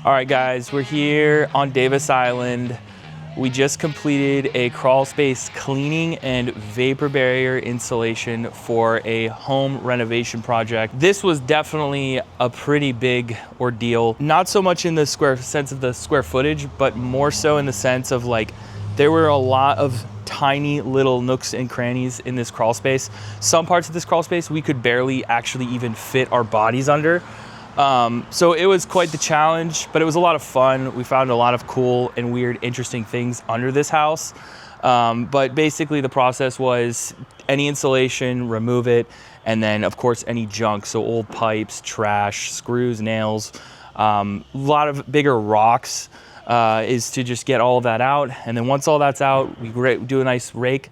All right, guys, we're here on Davis Island. We just completed a crawl space cleaning and vapor barrier installation for a home renovation project. This was definitely a pretty big ordeal. Not so much in the sense of the square footage, but more so in the sense of like, there were a lot of tiny little nooks and crannies in this crawl space. Some parts of this crawl space we could barely actually even fit our bodies under. So it was quite the challenge, but it was a lot of fun. We found a lot of cool and weird, interesting things under this house. But basically the process was any insulation, remove it, and then of course any junk, so old pipes, trash, screws, nails, a lot of bigger rocks, is to just get all of that out. And then once all that's out, we do a nice rake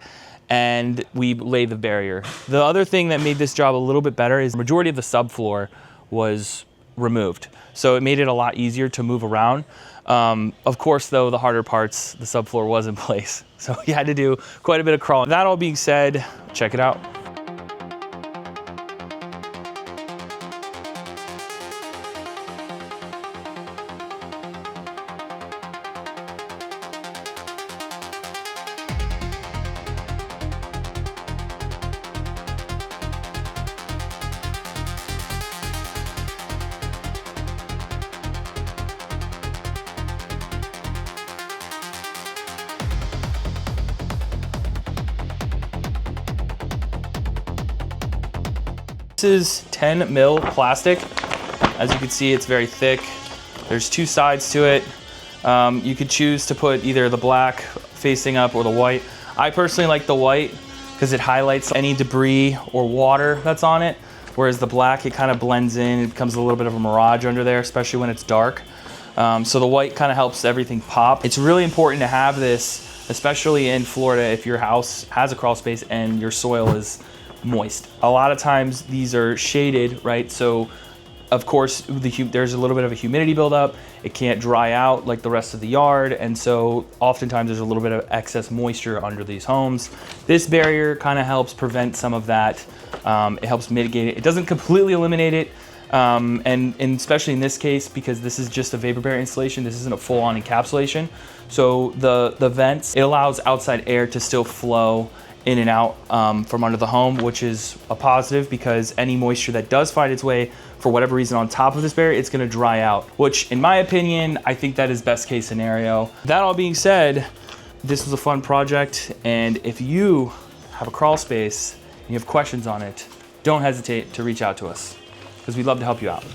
and we lay the barrier. The other thing that made this job a little bit better is the majority of the subfloor was removed. So it made it a lot easier to move around. Of course, though, the harder parts, the subfloor was in place. So you had to do quite a bit of crawling. That all being said, check it out. This is 10 mil plastic. As you can see, it's very thick. There's two sides to it. You could choose to put either the black facing up or the white. I personally like the white because it highlights any debris or water that's on it, whereas the black, it kind of blends in. It becomes a little bit of a mirage under there, especially when it's dark. So the white kind of helps everything pop. It's really important to have this, especially in Florida, if your house has a crawl space and your soil is moist. A lot of times these are shaded, right? So of course there's a little bit of a humidity buildup. It can't dry out like the rest of the yard, and so oftentimes there's a little bit of excess moisture under these homes. This barrier kind of helps prevent some of that. It helps mitigate it. It doesn't completely eliminate it, and especially in this case, because this is just a vapor barrier installation, this isn't a full-on encapsulation. So the vents, it allows outside air to still flow in and out from under the home, which is a positive because any moisture that does find its way for whatever reason on top of this barrier, it's gonna dry out, which in my opinion, I think that is best case scenario. That all being said, this was a fun project, and if you have a crawl space and you have questions on it, don't hesitate to reach out to us because we'd love to help you out.